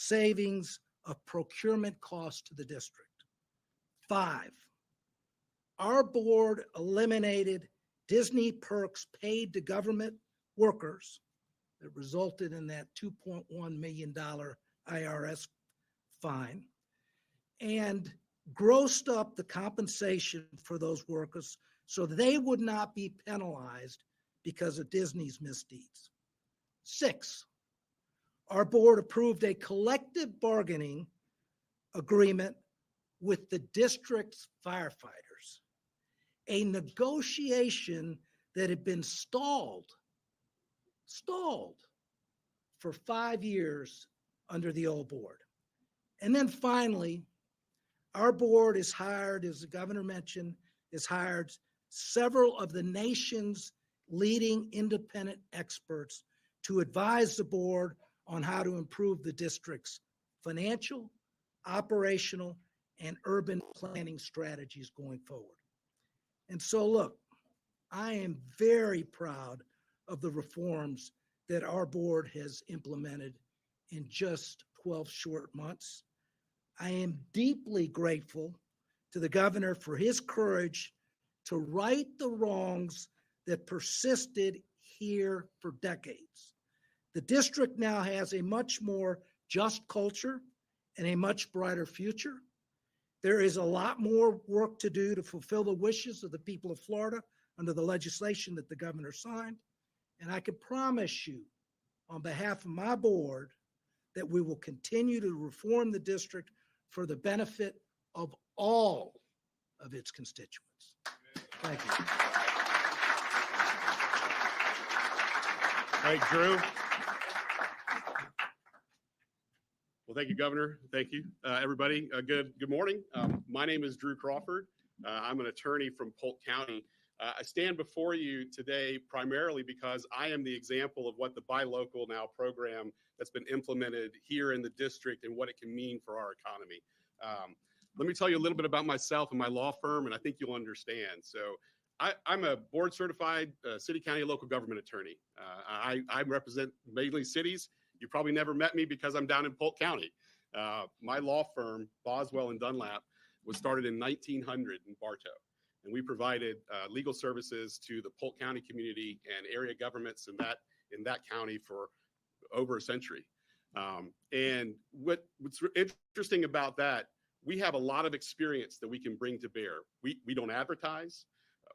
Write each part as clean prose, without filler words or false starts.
savings of procurement costs to the district. 5, our board eliminated Disney perks paid to government workers that resulted in that $2.1 million IRS fine and grossed up the compensation for those workers so they would not be penalized because of Disney's misdeeds. 6, our board approved a collective bargaining agreement with the district's firefighters, a negotiation that had been stalled for 5 years under the old board. And then finally, our board is hired, as the governor mentioned, has hired several of the nation's leading independent experts to advise the board on how to improve the district's financial, operational, and urban planning strategies going forward. And so, look, I am very proud of the reforms that our board has implemented in just 12 short months. I am deeply grateful to the governor for his courage to right the wrongs that persisted here for decades. The district now has a much more just culture and a much brighter future. There is a lot more work to do to fulfill the wishes of the people of Florida under the legislation that the governor signed. And I can promise you, on behalf of my board, that we will continue to reform the district for the benefit of all of its constituents. Thank you. All right, Drew. Well, thank you, Governor. Thank you, everybody. Good morning. My name is Drew Crawford. I'm an attorney from Polk County. I stand before you today primarily because I am the example of what the Buy Local Now program that's been implemented here in the district and what it can mean for our economy. Let me tell you a little bit about myself and my law firm, and I think you'll understand. So I'm a board certified city, county, and local government attorney. I represent mainly cities. You probably never met me because I'm down in Polk County. My law firm, Boswell and Dunlap, was started in 1900 in Bartow. And we provided legal services to the Polk County community and area governments in that county for over a century. And what's interesting about that, we have a lot of experience that we can bring to bear. We don't advertise,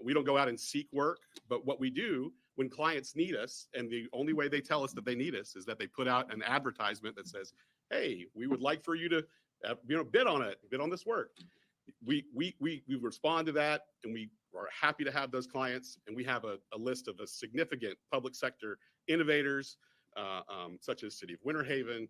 we don't go out and seek work, but what we do when clients need us, and the only way they tell us that they need us is that they put out an advertisement that says, hey, we would like for you to bid on this work. We respond to that, and we are happy to have those clients. And we have a list of a significant public sector innovators, such as City of Winter Haven,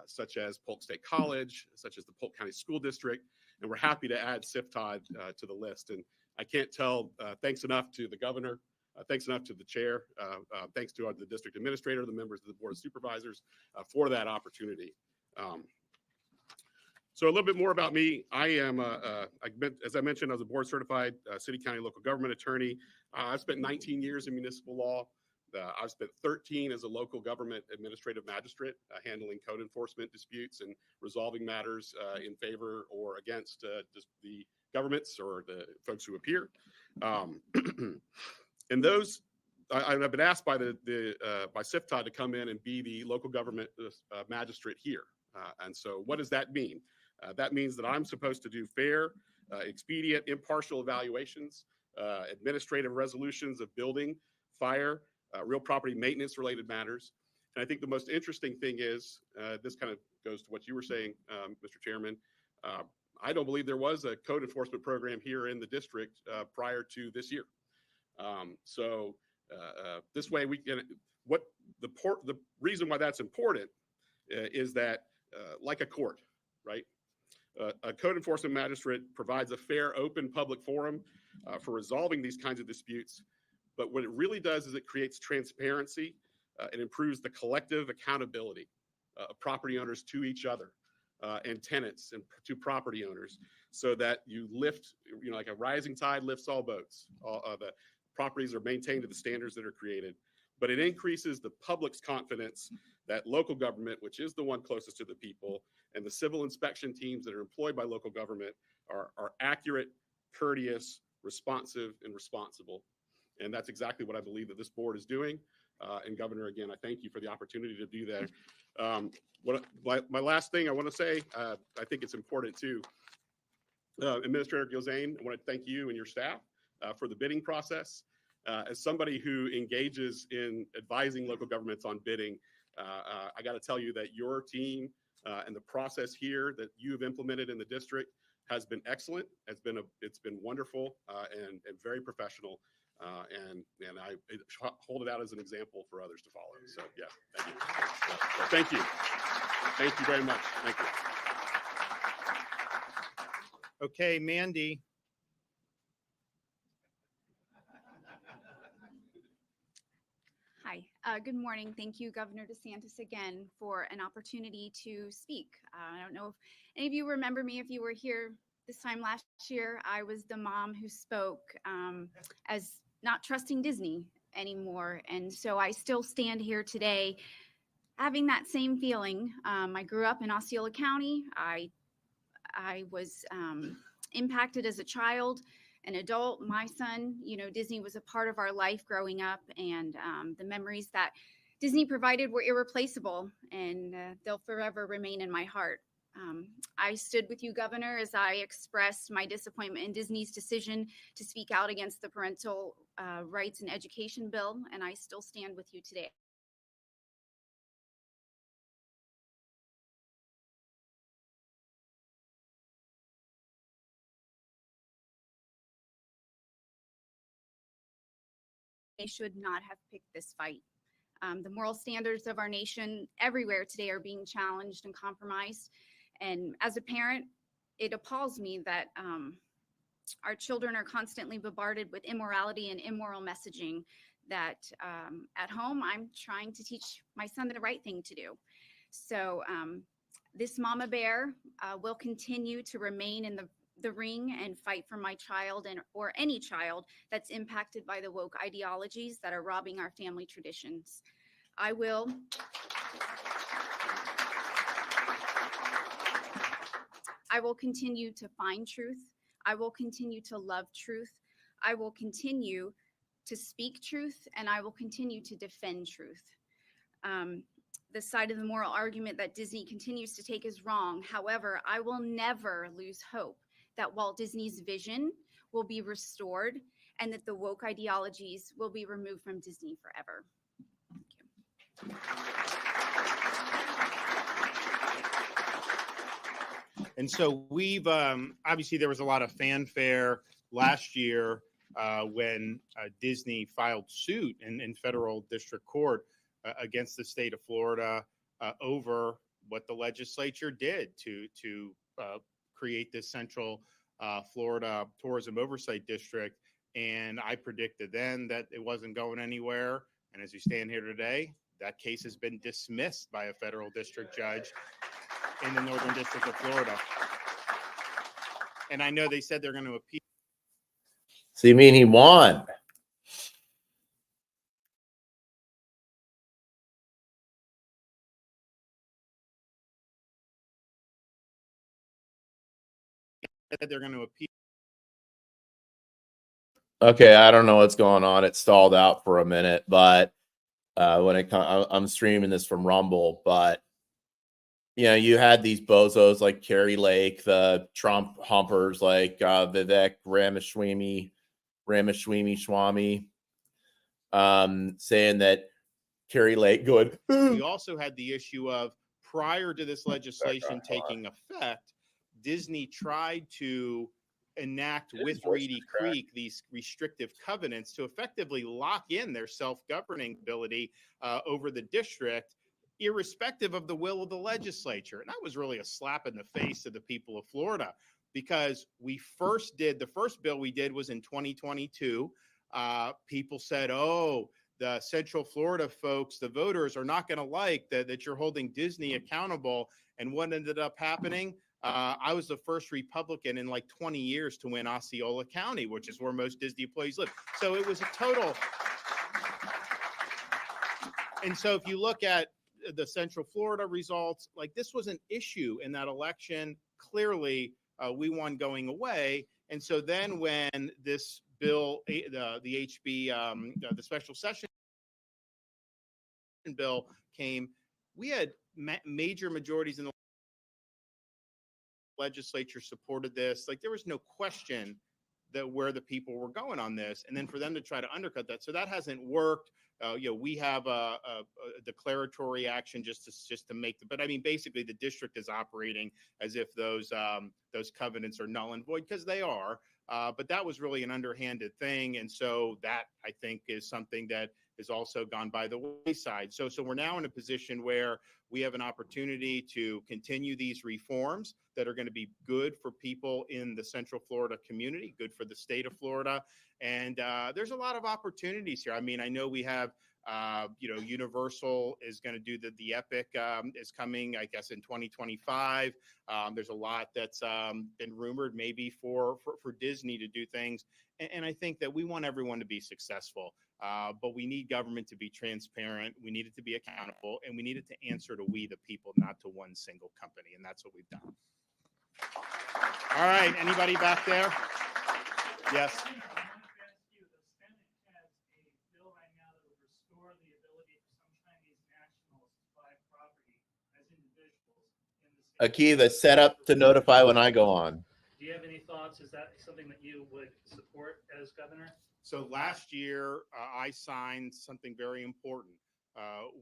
such as Polk State College, such as the Polk County School District. And we're happy to add CIFTOD to the list. And I can't tell thanks enough to the governor, thanks enough to the chair, thanks to the district administrator, the members of the board of supervisors for that opportunity. So a little bit more about me. I am, as I mentioned, I was a board certified city, county, local government attorney. I've spent 19 years in municipal law. I've spent 13 as a local government administrative magistrate, handling code enforcement disputes and resolving matters in favor or against just the governments or the folks who appear. And those, I've been asked by by CIFTOD to come in and be the local government magistrate here. And so what does that mean? That means that I'm supposed to do fair, expedient, impartial evaluations, administrative resolutions of building, fire, real property maintenance related matters. And I think the most interesting thing is, this kind of goes to what you were saying, Mr. Chairman. I don't believe there was a code enforcement program here in the district prior to this year. So this way we can, the reason why that's important is that like a court, right? A code enforcement magistrate provides a fair, open public forum for resolving these kinds of disputes. But what it really does is it creates transparency and improves the collective accountability of property owners to each other and tenants and to property owners, so that you lift, like a rising tide lifts all boats. The properties are maintained to the standards that are created, but it increases the public's confidence that local government, which is the one closest to the people, and the civil inspection teams that are employed by local government are accurate, courteous, responsive, and responsible. And that's exactly what I believe that this board is doing. And Governor, again, I thank you for the opportunity to do that. My last thing I want to say, I think it's important too. Administrator Gilzane, I want to thank you and your staff for the bidding process. As somebody who engages in advising local governments on bidding, I got to tell you that your team and the process here that you have implemented in the district has been excellent. It's been wonderful and very professional. And I hold it out as an example for others to follow. So yeah, thank you. So, thank you. Thank you very much. Thank you. Okay, Mandy. Hi, good morning. Thank you, Governor DeSantis, again for an opportunity to speak. I don't know if any of you remember me. If you were here this time last year, I was the mom who spoke as not trusting Disney anymore. And so I still stand here today having that same feeling. I grew up in Osceola County. I was impacted as a child, an adult. My son, Disney was a part of our life growing up, and the memories that Disney provided were irreplaceable, and they'll forever remain in my heart. I stood with you, Governor, as I expressed my disappointment in Disney's decision to speak out against the Parental Rights and Education Bill, and I still stand with you today. They should not have picked this fight. The moral standards of our nation everywhere today are being challenged and compromised. And as a parent, it appalls me that our children are constantly bombarded with immorality and immoral messaging that at home, I'm trying to teach my son the right thing to do. So this mama bear will continue to remain in the ring and fight for my child or any child that's impacted by the woke ideologies that are robbing our family traditions. I will continue to find truth. I will continue to love truth. I will continue to speak truth, and I will continue to defend truth. The side of the moral argument that Disney continues to take is wrong. However, I will never lose hope that Walt Disney's vision will be restored and that the woke ideologies will be removed from Disney forever. Thank you. And so we've, obviously there was a lot of fanfare last year when Disney filed suit in federal district court against the state of Florida over what the legislature did to create this Central Florida Tourism Oversight District. And I predicted then that it wasn't going anywhere. And as we stand here today, that case has been dismissed by a federal district judge in the Northern District of Florida. And I know they said they're going to appeal. So you mean he won? They're going to appeal. Okay, I don't know what's going on. It stalled out for a minute, but when it comes, I'm streaming this from Rumble, but you had these bozos like Kari Lake, the Trump humpers like Vivek Ramaswamy, saying that Kari Lake good. We also had the issue of prior to this legislation taking effect, Disney tried to enact with Reedy Creek these restrictive covenants to effectively lock in their self-governing ability over the district, irrespective of the will of the legislature. And that was really a slap in the face to the people of Florida, because the first bill we did was in 2022. People said, oh, the Central Florida folks, the voters are not going to like that you're holding Disney accountable. And what ended up happening? I was the first Republican in like 20 years to win Osceola County, which is where most Disney employees live. So it was a total. And so if you look at the Central Florida results, like this was an issue in that election. Clearly, we won going away. And so then when this bill, the HB, the special session bill came, we had major majorities in the legislature supported this. Like there was no question that where the people were going on this, and then for them to try to undercut that. So that hasn't worked. We have a declaratory action just to make the, but I mean, basically the district is operating as if those covenants are null and void, because they are. But that was really an underhanded thing. And so that I think is something that has also gone by the wayside. So we're now in a position where we have an opportunity to continue these reforms that are going to be good for people in the Central Florida community, good for the state of Florida. And there's a lot of opportunities here. I mean, I know we have, Universal is going to do the Epic is coming, I guess, in 2025. There's a lot that's been rumored maybe for Disney to do things. And I think that we want everyone to be successful, but we need government to be transparent. We need it to be accountable, and we need it to answer to we the people, not to one single company. And that's what we've done. All right. Anybody back there? Yes. A key that's set up to notify when I go on. Do you have any thoughts? Is that something that you would support as governor? So last year, I signed something very important.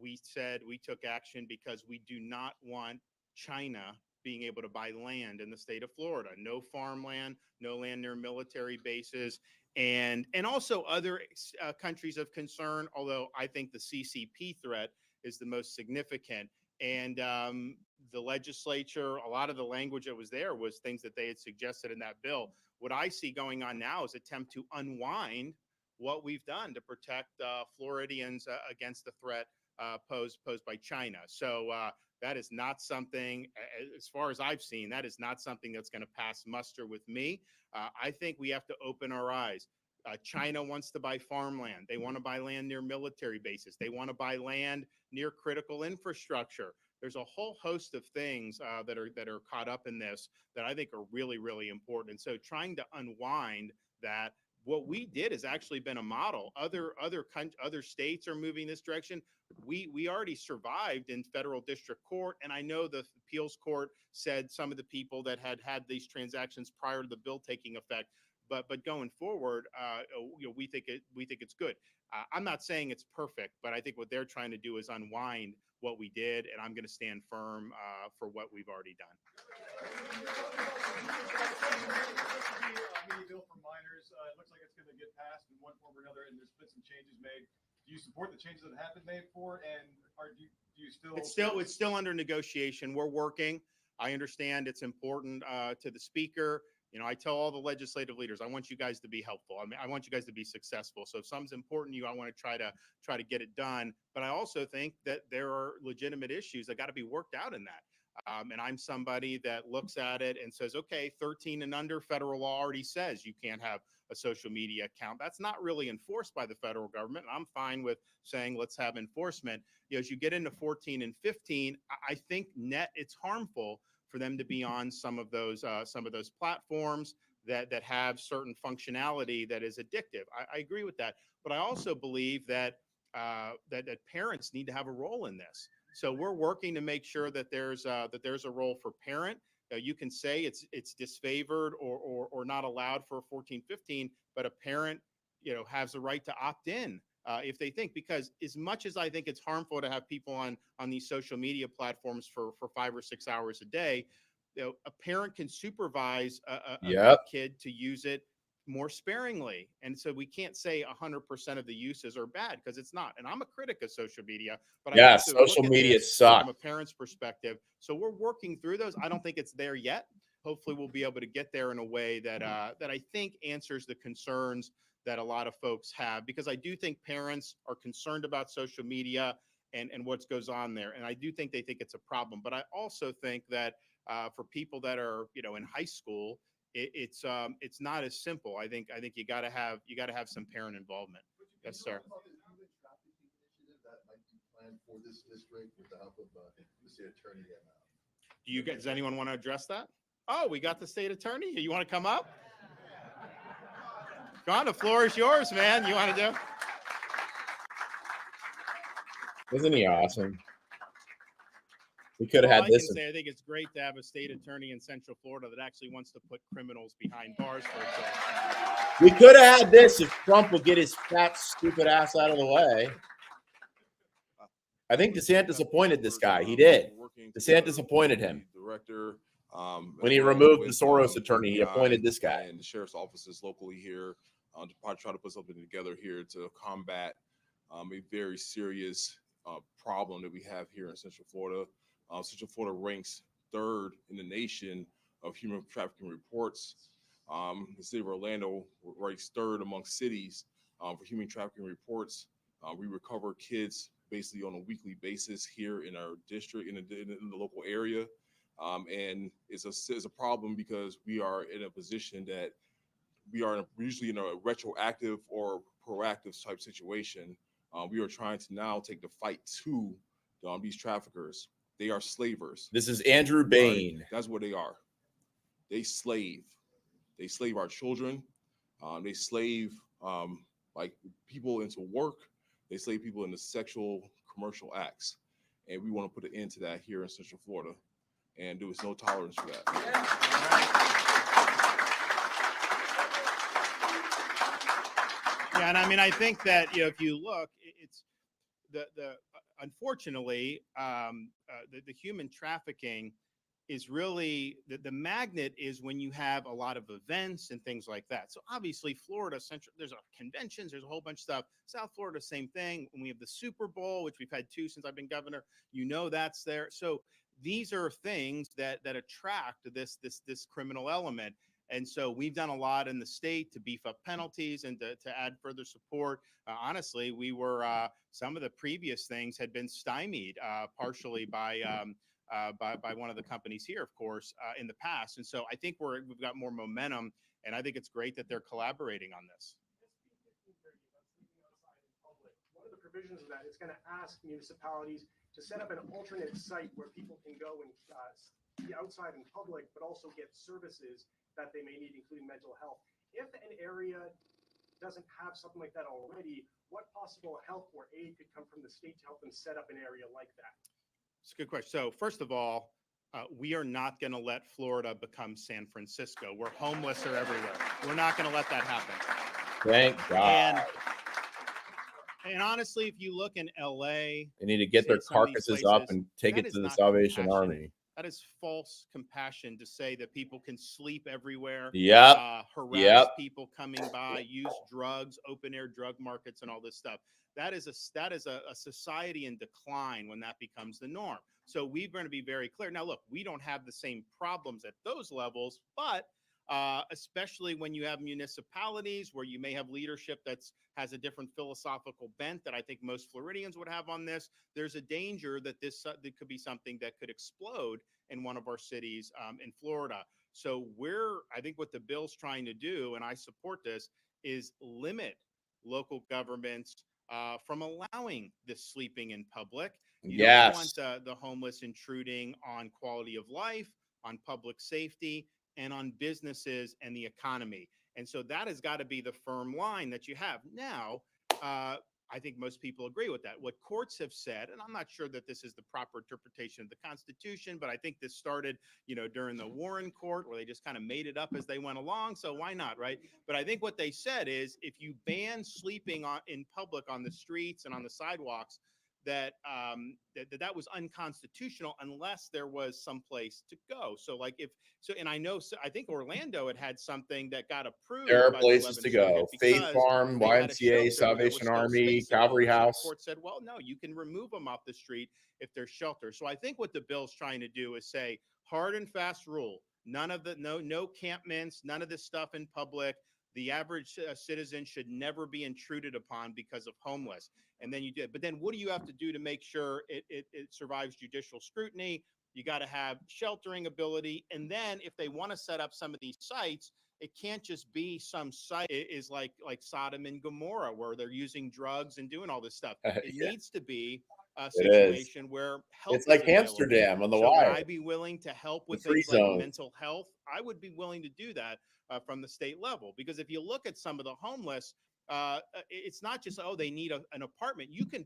We said we took action because we do not want China being able to buy land in the state of Florida. No farmland, no land near military bases, and also other countries of concern, although I think the CCP threat is the most significant. And the legislature, a lot of the language that was there was things that they had suggested in that bill. What I see going on now is attempt to unwind what we've done to protect Floridians against the threat posed by China. So that is not something, as far as I've seen, that is not something that's going to pass muster with me. I think we have to open our eyes. China wants to buy farmland. They want to buy land near military bases. They want to buy land near critical infrastructure. There's a whole host of things that are caught up in this that I think are really, really important. And so trying to unwind that, what we did has actually been a model. Other states are moving this direction. We already survived in federal district court, and I know the appeals court said some of the people that had these transactions prior to the bill taking effect. But going forward, we think it's good. I'm not saying it's perfect, but I think what they're trying to do is unwind what we did, and I'm going to stand firm for what we've already done. Bill for minors. It looks like it's going to get passed in one form or another, and there's been some changes made. Do you support the changes that have been made for? And do you still? It's still under negotiation. We're working. I understand it's important to the speaker. I tell all the legislative leaders, I want you guys to be helpful. I mean, I want you guys to be successful. So if something's important to you, I want to try to get it done. But I also think that there are legitimate issues that got to be worked out in that. And I'm somebody that looks at it and says, okay, 13 and under, federal law already says you can't have a social media account. That's not really enforced by the federal government. I'm fine with saying let's have enforcement. As you get into 14 and 15, I think net it's harmful for them to be on some of those platforms that have certain functionality that is addictive. I agree with that, but I also believe that that parents need to have a role in this. So we're working to make sure that there's a role for parent. You can say it's disfavored or not allowed for 14, 15, but a parent has the right to opt in if they think, because as much as I think it's harmful to have people on these social media platforms for 5 or 6 hours a day, a parent can supervise a kid to use it more sparingly. And so we can't say 100% of the uses are bad, because it's not. And I'm a critic of social media, but I also social media sucks from a parent's perspective. So we're working through those. I don't think it's there yet. Hopefully we'll be able to get there in a way that I think answers the concerns that a lot of folks have, because I do think parents are concerned about social media and what goes on there. And I do think they think it's a problem. But I also think that for people that are, in high school, it's not as simple. I think you got to have some parent involvement. Yes, sir. plan for this district with the help of the state attorney. Do you guys, does anyone want to address that? Oh, we got the state attorney. You want to come up? Go on, the floor is yours, man. You want to do? Isn't he awesome? We could have All had I this. can say, I think it's great to have a state attorney in Central Florida that actually wants to put criminals behind bars for itself. We could have had this if Trump would get his fat, stupid ass out of the way. I think DeSantis appointed this guy. He did. DeSantis appointed him. Director. When he removed the Soros attorney, he appointed this guy. And the sheriff's offices locally here to probably try to put something together here to combat a very serious problem that we have here in Central Florida. Central Florida ranks 3rd in the nation of human trafficking reports. The city of Orlando ranks 3rd among cities for human trafficking reports. We recover kids basically on a weekly basis here in our district, in the local area. And it's a problem because we are in a position that we are usually in a retroactive or proactive type situation. We are trying to now take the fight to these traffickers. They are slavers. This is Andrew Bain. Right? That's what they are. They slave. They slave our children. They slave like people into work. They slave people into sexual commercial acts. And we want to put an end to that here in Central Florida. And there was no tolerance for that. Yeah, and I mean, I think that, you know, if you look, it's unfortunately, the human trafficking is really the magnet is when you have a lot of events and things like that. So obviously Florida Central, there's conventions, there's a whole bunch of stuff. South Florida, same thing. When we have the Super Bowl, which we've had 2 since I've been governor, you know, that's there. So these are things that attract this criminal element. And so we've done a lot in the state to beef up penalties and to add further support. Honestly, we were some of the previous things had been stymied partially by one of the companies here, of course, in the past. And so I think we've got more momentum, and I think it's great that they're collaborating on this. One of the provisions of that is going to ask municipalities to set up an alternate site where people can go and be outside in public, but also get services that they may need, including mental health. If an area doesn't have something like that already, what possible help or aid could come from the state to help them set up an area like that? It's a good question. So first of all, we are not going to let Florida become San Francisco, where homeless are everywhere. We're not going to let that happen. Thank God. And honestly, if you look in LA, They need to get their carcasses up and take it to the Salvation Army. That is false compassion to say that people can sleep everywhere. Yep. Harass people coming by, use drugs, open air drug markets, and all this stuff. That is a society in decline when that becomes the norm. So we're going to be very clear. Now, look, we don't have the same problems at those levels, but especially when you have municipalities where you may have leadership has a different philosophical bent that I think most Floridians would have on this, there's a danger that this could be something that could explode in one of our cities in Florida. So I think what the bill's trying to do, and I support this, is limit local governments from allowing this sleeping in public. You don't want the homeless intruding on quality of life, on public safety, and on businesses and the economy. And so that has got to be the firm line that you have. Now, I think most people agree with that. What courts have said, and I'm not sure that this is the proper interpretation of the Constitution, but I think this started, during the Warren Court, where they just kind of made it up as they went along. So why not, right? But I think what they said is if you ban sleeping in public on the streets and on the sidewalks, that was unconstitutional unless there was some place to go. So and I think Orlando had something that got approved. There are places to go. Faith Farm, YMCA, Salvation Army, Calvary House. The court said, well, no, you can remove them off the street if there's shelter. So I think what the bill's trying to do is say hard and fast rule. None of no campments, none of this stuff in public. The average citizen should never be intruded upon because of homeless. And then but then what do you have to do to make sure it survives judicial scrutiny? You got to have sheltering ability. And then if they want to set up some of these sites, it can't just be some site is like Sodom and Gomorrah, where they're using drugs and doing all this stuff. It needs to be situation where help It's like is available. Amsterdam on the So would wire. I be willing to help with free things like zones. mental health? I would be willing to do that from the state level, because if you look at some of the homeless, it's not just, oh, they need an apartment. You can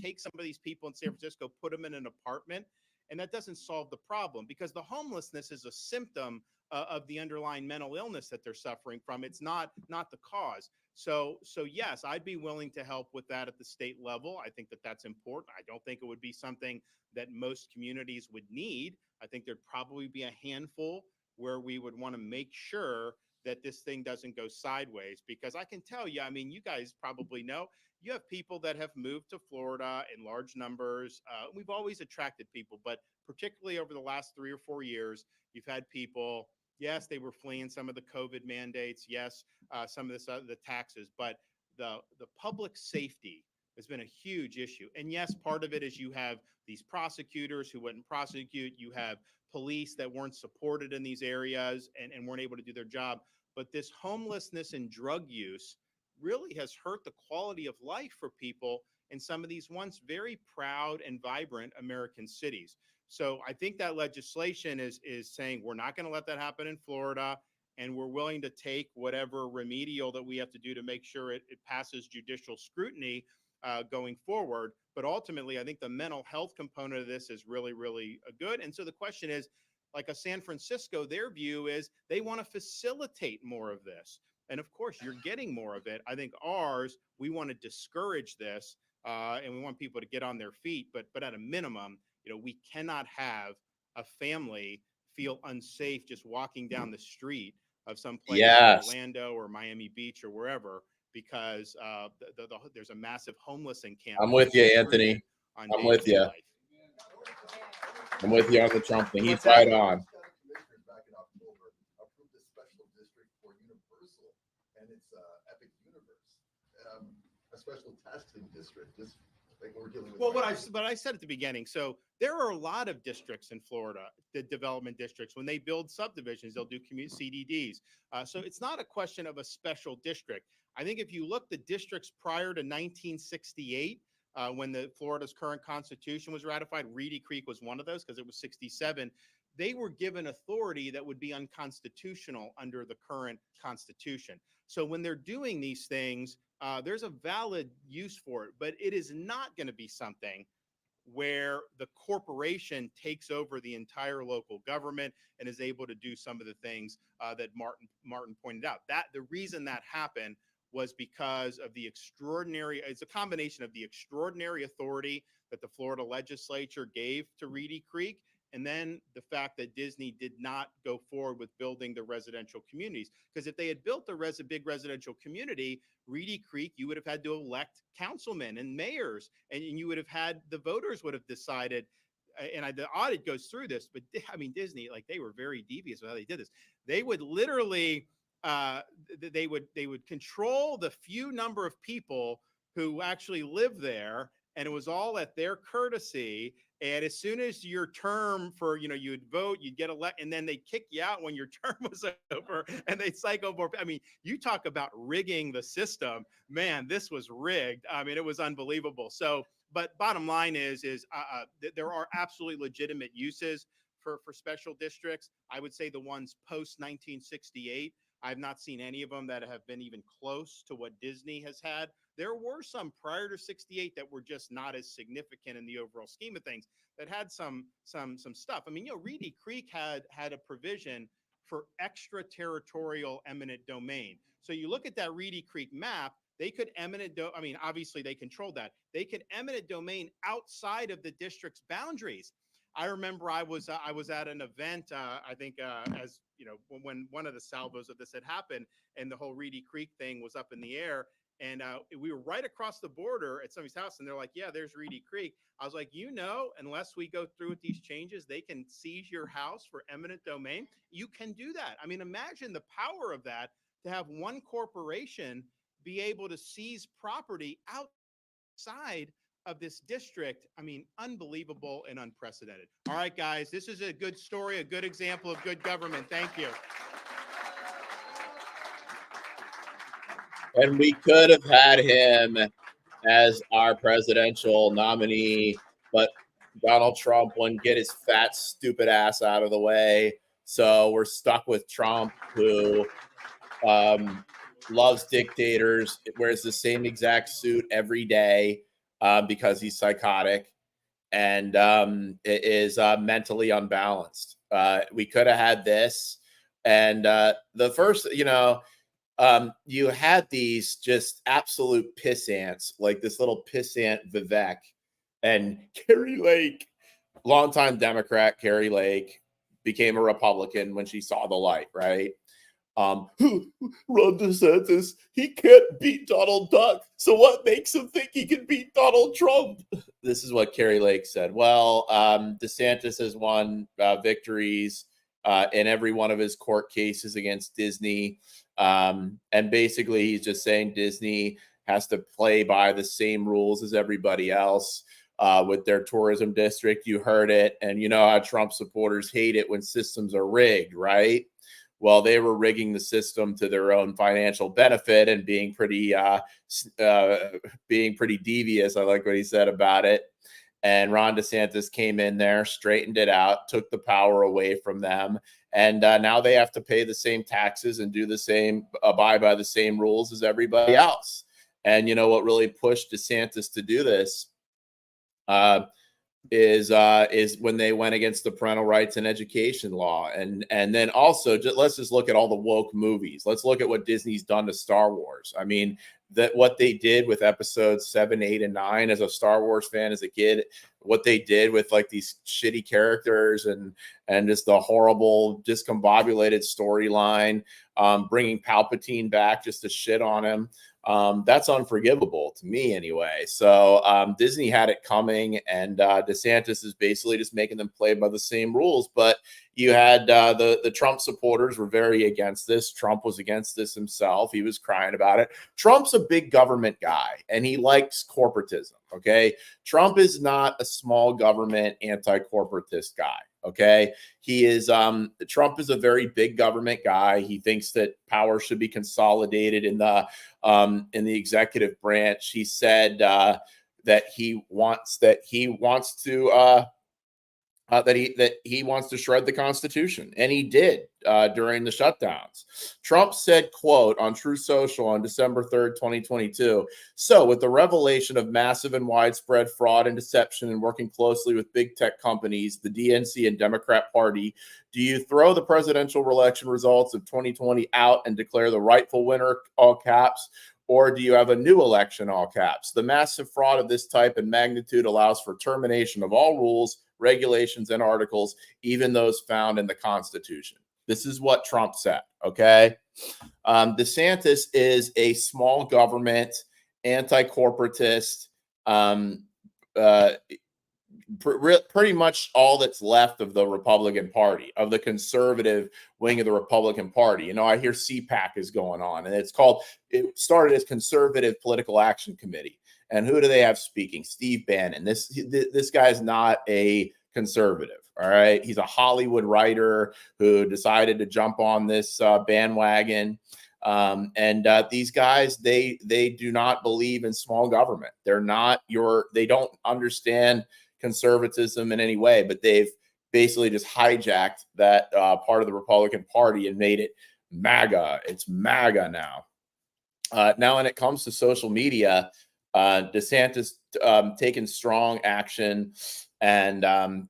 take some of these people in San Francisco, put them in an apartment, and that doesn't solve the problem, because the homelessness is a symptom of the underlying mental illness that they're suffering from. It's not the cause. So yes, I'd be willing to help with that at the state level. I think that that's important. I don't think it would be something that most communities would need. I think there'd probably be a handful where we would want to make sure that this thing doesn't go sideways, because I can tell you, I mean, you guys probably know, you have people that have moved to Florida in large numbers. We've always attracted people, but particularly over the last 3 or 4 years, you've had people, yes, they were fleeing some of the COVID mandates. Yes, some of this, the taxes, but the public safety has been a huge issue. And yes, part of it is you have these prosecutors who wouldn't prosecute. You have police that weren't supported in these areas and weren't able to do their job. But this homelessness and drug use really has hurt the quality of life for people in some of these once very proud and vibrant American cities. So I think that legislation is saying we're not going to let that happen in Florida, and we're willing to take whatever remedial that we have to do to make sure it passes judicial scrutiny going forward. But ultimately, I think the mental health component of this is really, really good. And so the question is, like a San Francisco, their view is they want to facilitate more of this. And of course, you're getting more of it. I think ours, we want to discourage this, and we want people to get on their feet. But at a minimum, we cannot have a family feel unsafe just walking down the street of some place in Orlando or Miami Beach or wherever, because there's a massive homeless encampment. I'm with you, Anthony. I'm with you. I'm with you on the Trump thing. He's right on. Back in October, approved a special district for Universal and its Epic Universe, a special testing district. Just like we're dealing with. Well, what I said at the beginning. So there are a lot of districts in Florida, the development districts. When they build subdivisions, they'll do community CDDs. So it's not a question of a special district. I think if you look the districts prior to 1968. When the Florida's current constitution was ratified, Reedy Creek was one of those because it was 67. They were given authority that would be unconstitutional under the current constitution. So when they're doing these things, there's a valid use for it, but it is not going to be something where the corporation takes over the entire local government and is able to do some of the things that Martin pointed out. That the reason that happened was because of the it's a combination of the extraordinary authority that the Florida legislature gave to Reedy Creek, and then the fact that Disney did not go forward with building the residential communities. Because if they had built a big residential community, Reedy Creek, you would have had to elect councilmen and mayors, and you would have had, the voters would have decided, and the audit goes through this, but I mean, Disney, like, they were very devious with how they did this. They would literally, they would control the few number of people who actually live there, and it was all at their courtesy. And as soon as your term for, you'd vote, you'd get elected, and then they kick you out when your term was over, and they'd cycle more. I mean, you talk about rigging the system, man, this was rigged. I mean, it was unbelievable. So, but bottom line is there are absolutely legitimate uses for special districts. I would say the ones post 1968, I've not seen any of them that have been even close to what Disney has had. There were some prior to 68 that were just not as significant in the overall scheme of things, that had some stuff. I mean, Reedy Creek had a provision for extraterritorial eminent domain. So you look at that Reedy Creek map, they could obviously they controlled that. They could eminent domain outside of the district's boundaries. I remember I was at an event, I think, as when one of the salvos of this had happened, and the whole Reedy Creek thing was up in the air, and we were right across the border at somebody's house, and they're like, "Yeah, there's Reedy Creek." I was like, unless we go through with these changes, they can seize your house for eminent domain. You can do that. I mean, imagine the power of that, to have one corporation be able to seize property outside of this district. I mean, unbelievable and unprecedented. All right, guys, this is a good story, a good example of good government. Thank you. And we could have had him as our presidential nominee, but Donald Trump wouldn't get his fat, stupid ass out of the way. So we're stuck with Trump, who loves dictators, wears the same exact suit every day because he's psychotic and is mentally unbalanced. We could have had this. And the first, you had these just absolute piss ants, like this little piss ant Vivek and Kari Lake, longtime Democrat. Kari Lake became a Republican when she saw the light, right? Ron DeSantis, he can't beat Donald Duck. So what makes him think he can beat Donald Trump? This is what Kari Lake said. Well, DeSantis has won victories in every one of his court cases against Disney. And basically, he's just saying Disney has to play by the same rules as everybody else with their tourism district. You heard it. And you know how Trump supporters hate it when systems are rigged, right? Well, they were rigging the system to their own financial benefit and being pretty devious. I like what he said about it. And Ron DeSantis came in there, straightened it out, took the power away from them. And now they have to pay the same taxes and do the same, abide by the same rules as everybody else. And you know what really pushed DeSantis to do this is when they went against the parental rights and education law. And then also let's just look at all the woke movies. Let's look at what Disney's done to Star Wars. I mean, that what they did with episodes 7, 8, and 9 as a Star Wars fan as a kid, what they did with like these shitty characters and just the horrible discombobulated storyline, bringing Palpatine back just to shit on him. That's unforgivable to me anyway. So Disney had it coming, and DeSantis is basically just making them play by the same rules. But you had the Trump supporters were very against this. Trump was against this himself. He was crying about it. Trump's a big government guy, and he likes corporatism. Okay, Trump is not a small government anti-corporatist guy. Okay, he is. Trump is a very big government guy. He thinks that power should be consolidated in the executive branch. He said that he wants to shred the Constitution, and he did during the shutdowns. Trump said, quote, on True Social on December 3rd, 2022, so with the revelation of massive and widespread fraud and deception and working closely with big tech companies, the DNC and Democrat Party, do you throw the presidential election results of 2020 out and declare the rightful winner, all caps, or do you have a new election, all caps? The massive fraud of this type and magnitude allows for termination of all rules, regulations, and articles, even those found in the Constitution. This is what Trump said, okay? DeSantis is a small government, anti-corporatist, pretty much all that's left of the Republican Party, of the conservative wing of the Republican Party. You know, I hear CPAC is going on, and it started as Conservative Political Action Committee. And who do they have speaking? Steve Bannon. This guy's not a conservative, all right? He's a Hollywood writer who decided to jump on this bandwagon. These guys, they do not believe in small government. They don't understand conservatism in any way, but they've basically just hijacked that part of the Republican Party and made it MAGA. It's MAGA now. Now, when it comes to social media, DeSantis taken strong action and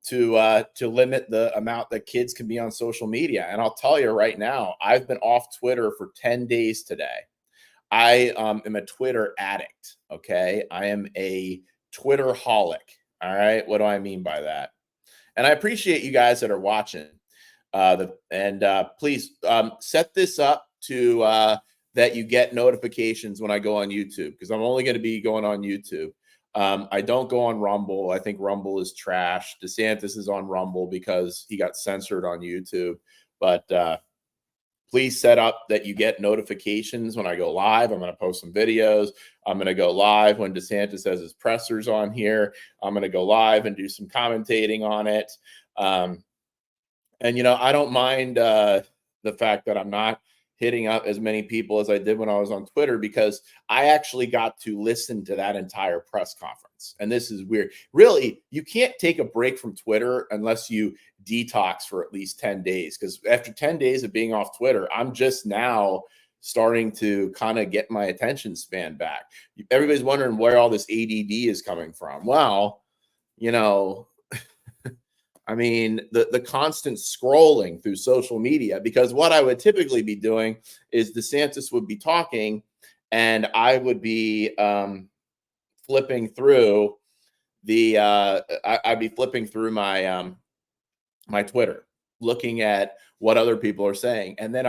to limit the amount that kids can be on social media. And I'll tell you right now, I've been off Twitter for 10 days today. I am a Twitter addict. Okay, I am a Twitter-holic. All right, what do I mean by that? And I appreciate you guys that are watching. Please set this up to that you get notifications when I go on YouTube, because I'm only going to be going on YouTube. I don't go on Rumble. I think Rumble is trash. DeSantis is on Rumble because he got censored on YouTube. But please set up that you get notifications when I go live. I'm going to post some videos. I'm going to go live when DeSantis has his pressers on here. I'm going to go live and do some commentating on it. And, you know, I don't mind the fact that I'm not hitting up as many people as I did when I was on Twitter, because I actually got to listen to that entire press conference. And this is weird. Really, you can't take a break from Twitter unless you detox for at least 10 days. Because after 10 days of being off Twitter, I'm just now starting to kind of get my attention span back. Everybody's wondering where all this ADD is coming from. Well, you know, I mean, the constant scrolling through social media, because what I would typically be doing is DeSantis would be talking and I would be flipping through I'd be flipping through my my Twitter, looking at what other people are saying. And then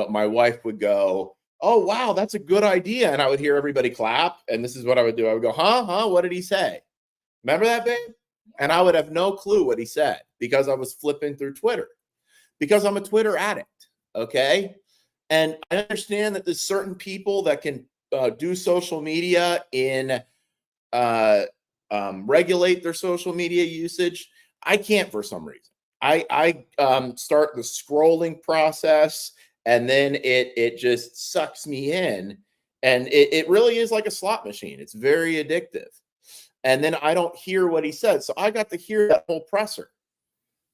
my wife would go, "Oh, wow, that's a good idea." And I would hear everybody clap. And this is what I would do. I would go, huh? What did he say? Remember that, babe? And I would have no clue what he said because I was flipping through Twitter, because I'm a Twitter addict. Okay. And I understand that there's certain people that can do social media in regulate their social media usage. I can't for some reason. I start the scrolling process and then it just sucks me in. And it really is like a slot machine. It's very addictive. And then I don't hear what he said. So I got to hear that whole presser.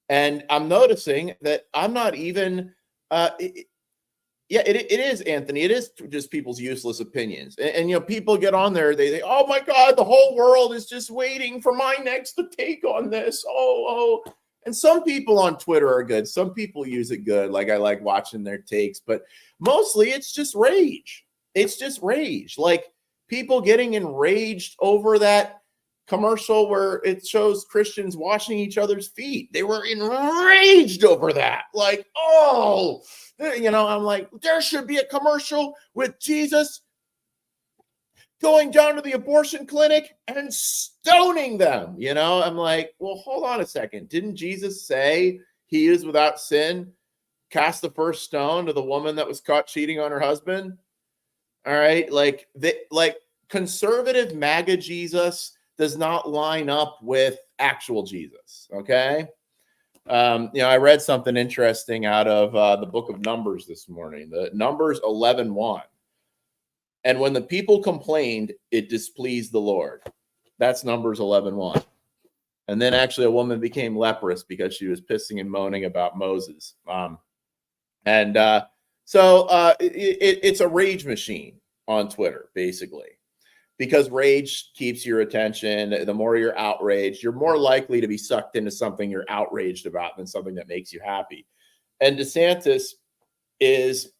And I'm noticing that I'm not even, it is, Anthony. It is just people's useless opinions. And you know, people get on there, they oh my God, the whole world is just waiting for my next take on this. Oh. And some people on Twitter are good. Some people use it good. Like I like watching their takes, but mostly it's just rage. It's just rage. Like people getting enraged over that commercial where it shows Christians washing each other's feet. They were enraged over that. Like, oh, you know, I'm like, there should be a commercial with Jesus going down to the abortion clinic and stoning them. You know, I'm like, well, hold on a second. Didn't Jesus say he is without sin? Cast the first stone to the woman that was caught cheating on her husband. All right. Like conservative MAGA Jesus does not line up with actual Jesus. Okay. You know, I read something interesting out of the book of Numbers this morning, the Numbers 11:1. And when the people complained, it displeased the Lord. That's Numbers 11:1. And then actually a woman became leprous because she was pissing and moaning about Moses. So it's a rage machine on Twitter, basically. Because rage keeps your attention. The more you're outraged, you're more likely to be sucked into something you're outraged about than something that makes you happy. And DeSantis is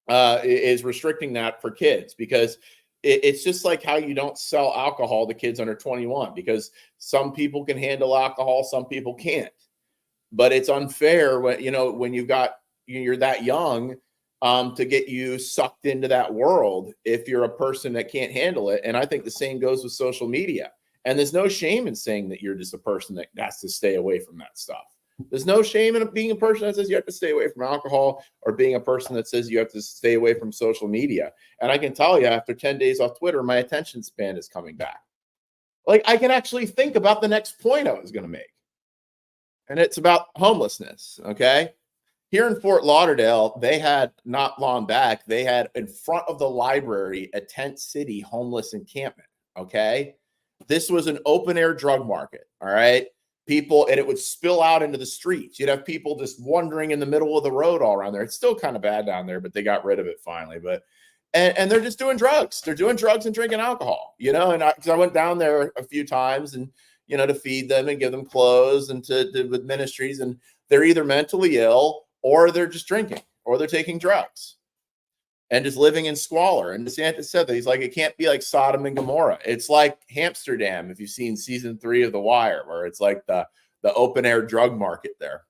restricting that for kids, because it's just like how you don't sell alcohol to kids under 21, because some people can handle alcohol, some people can't. But it's unfair when you're that young. To get you sucked into that world if you're a person that can't handle it. And I think the same goes with social media. And there's no shame in saying that you're just a person that has to stay away from that stuff. There's no shame in being a person that says you have to stay away from alcohol, or being a person that says you have to stay away from social media. And I can tell you, after 10 days off Twitter, my attention span is coming back. Like I can actually think about the next point I was going to make. And it's about homelessness. Okay. Here in Fort Lauderdale, they had not long back, they had in front of the library a tent city homeless encampment. Okay. This was an open air drug market. All right. People, and it would spill out into the streets. You'd have people just wandering in the middle of the road all around there. It's still kind of bad down there, but they got rid of it finally. And they're just doing drugs. They're doing drugs and drinking alcohol, you know, and I went down there a few times and, you know, to feed them and give them clothes and with ministries, and they're either mentally ill, or they're just drinking, or they're taking drugs and just living in squalor. And DeSantis said that. He's like, it can't be like Sodom and Gomorrah. It's like Amsterdam, if you've seen season 3 of The Wire, where it's like the open air drug market there.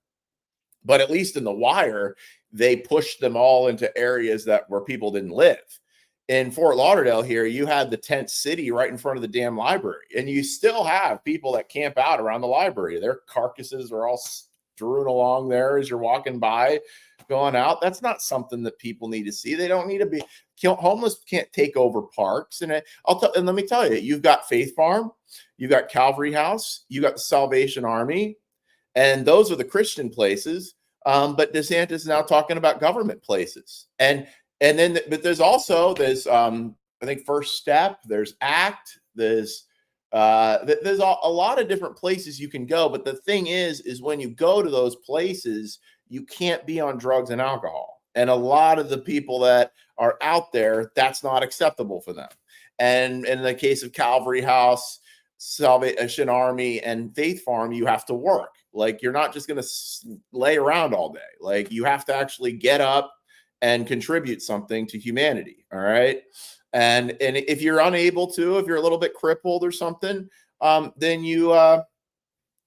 But at least in The Wire, they pushed them all into areas where people didn't live. In Fort Lauderdale here, you had the tent city right in front of the damn library. And you still have people that camp out around the library. Their carcasses are all strewn along there as you're walking by, going out. That's not something that people need to see. They don't need to be homeless. Can't take over parks. And let me tell you, you've got Faith Farm, you've got Calvary House, you got the Salvation Army, and those are the Christian places. But DeSantis is now talking about government places. But there's also I think First Step, there's ACT, there's a lot of different places you can go. But the thing is when you go to those places, you can't be on drugs and alcohol. And a lot of the people that are out there, that's not acceptable for them. And in the case of Calvary House, Salvation Army, and Faith Farm, you have to work. Like, you're not just going to lay around all day. Like, you have to actually get up and contribute something to humanity. All right. And if you're unable to, if you're a little bit crippled or something, then you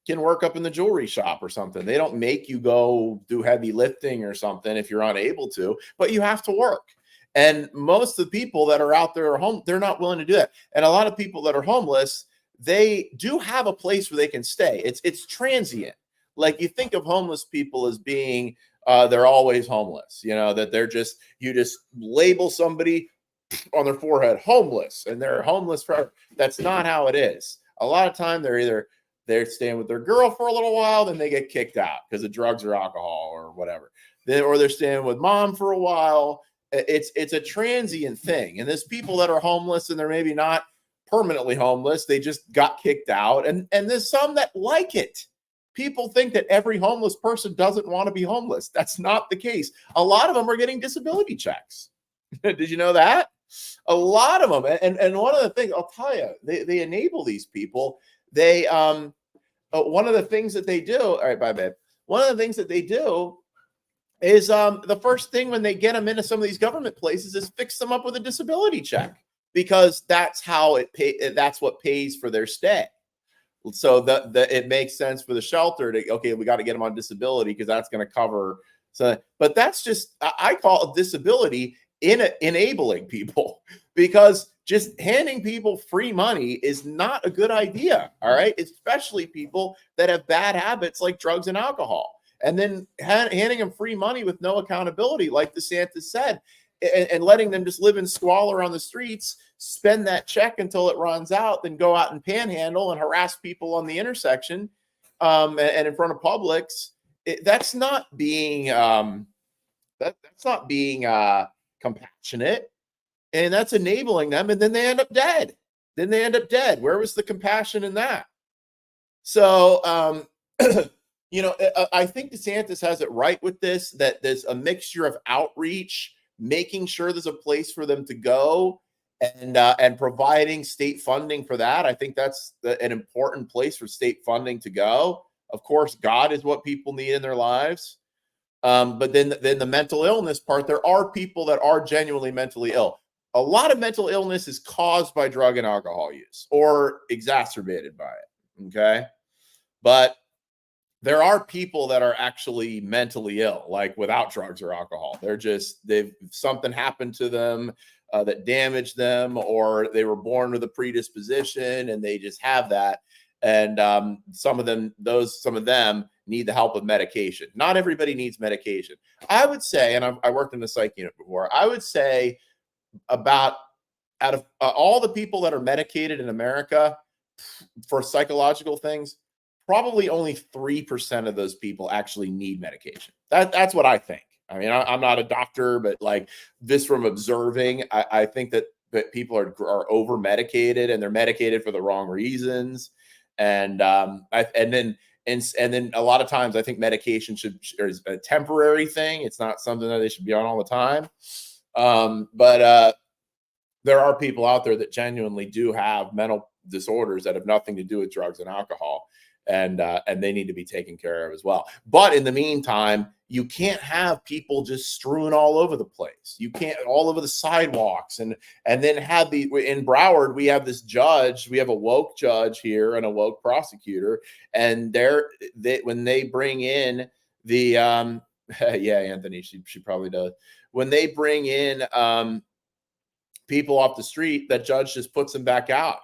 can work up in the jewelry shop or something. They don't make you go do heavy lifting or something if you're unable to, but you have to work. And most of the people that are out there are home, they're not willing to do that. And a lot of people that are homeless, they do have a place where they can stay. It's transient. Like, you think of homeless people as being they're always homeless, that you just label somebody on their forehead homeless, and they're homeless forever. That's not how it is. A lot of time they're staying with their girl for a little while, then they get kicked out because of drugs or alcohol or whatever. Or they're staying with mom for a while. It's a transient thing. And there's people that are homeless and they're maybe not permanently homeless. They just got kicked out. And there's some that like it. People think that every homeless person doesn't want to be homeless. That's not the case. A lot of them are getting disability checks. Did you know that? A lot of them. And one of the things, I'll tell you, they enable these people. They one of the things that they do, all right, bye, babe. One of the things that they do is the first thing when they get them into some of these government places is fix them up with a disability check, because that's how that's what pays for their stay. So that it makes sense for the shelter to, okay, we got to get them on disability because that's going to cover. So, but that's just, I call it disability enabling people, because just handing people free money is not a good idea. All right. Especially people that have bad habits like drugs and alcohol. And then handing them free money with no accountability, like DeSantis said, and letting them just live in squalor on the streets, spend that check until it runs out, then go out and panhandle and harass people on the intersection and in front of Publix. That's not being that's not being compassionate, and that's enabling them. And then they end up dead. Where was the compassion in that? So, I think DeSantis has it right with this, that there's a mixture of outreach, making sure there's a place for them to go, and providing state funding for that. I think that's an important place for state funding to go. Of course, God is what people need in their lives. But then the mental illness part, there are people that are genuinely mentally ill. A lot of mental illness is caused by drug and alcohol use or exacerbated by it. Okay. But there are people that are actually mentally ill, like without drugs or alcohol. Something happened to them that damaged them, or they were born with a predisposition and they just have that. And some of them need the help of medication. Not everybody needs medication. I would say, and I worked in the psych unit before, I would say about out of all the people that are medicated in America for psychological things, probably only 3% of those people actually need medication. That's what I think. I mean, I'm not a doctor, but like this from observing, I think that people are over medicated, and they're medicated for the wrong reasons. And then a lot of times I think medication is a temporary thing. It's not something that they should be on all the time. But there are people out there that genuinely do have mental disorders that have nothing to do with drugs and alcohol. And they need to be taken care of as well. But in the meantime, you can't have people just strewn all over the place. You can't all over the sidewalks, and then have in Broward, we have this judge, we have a woke judge here and a woke prosecutor, and when they bring in the yeah, Anthony, she probably does. When they bring in people off the street, that judge just puts them back out.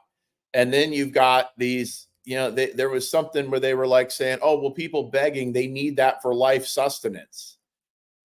And then you've got these, there was something where they were like saying, oh, well, people begging, they need that for life sustenance.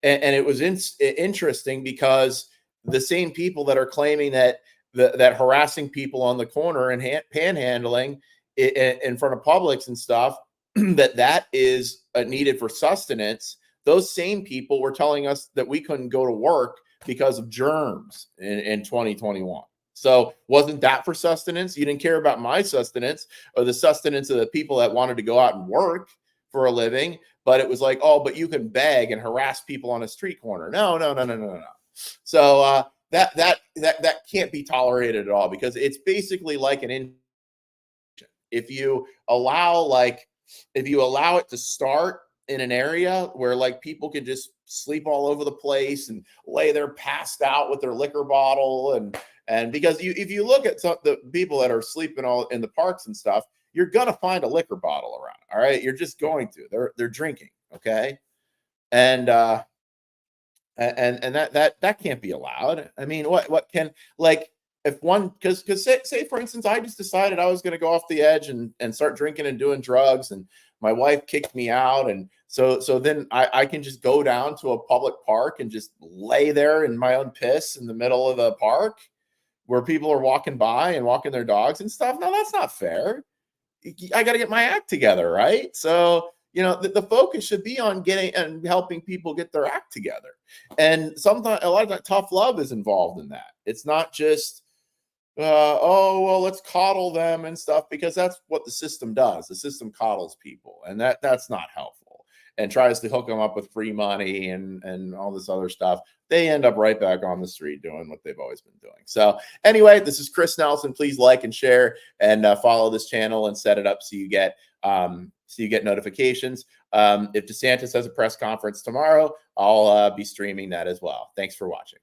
And it was interesting because the same people that are claiming that harassing people on the corner and panhandling in front of Publix and stuff, that is needed for sustenance, those same people were telling us that we couldn't go to work because of germs in 2021. So wasn't that for sustenance? You didn't care about my sustenance or the sustenance of the people that wanted to go out and work for a living, but it was like, oh, but you can beg and harass people on a street corner. No. So that can't be tolerated at all, because it's basically like an in. If you allow it to start in an area where like people can just sleep all over the place and lay there passed out with their liquor bottle, and because if you look at the people that are sleeping all in the parks and stuff, you're gonna find a liquor bottle around. All right, you're just going to. They're drinking. Okay, and that can't be allowed. I mean, what can, like, if one, because say for instance, I just decided I was going to go off the edge and start drinking and doing drugs, and my wife kicked me out, and so then I can just go down to a public park and just lay there in my own piss in the middle of the park where people are walking by and walking their dogs and stuff. No, that's not fair. I got to get my act together, right? So, you know, the focus should be on getting and helping people get their act together. And sometimes a lot of that tough love is involved in that. It's not just, oh, well, let's coddle them and stuff, because that's what the system does. The system coddles people, and that's not helpful, and tries to hook them up with free money and all this other stuff. They end up right back on the street doing what they've always been doing. So anyway, this is Chris Nelson. Please like and share and follow this channel and set it up so you get notifications. If DeSantis has a press conference tomorrow, I'll be streaming that as well. Thanks for watching.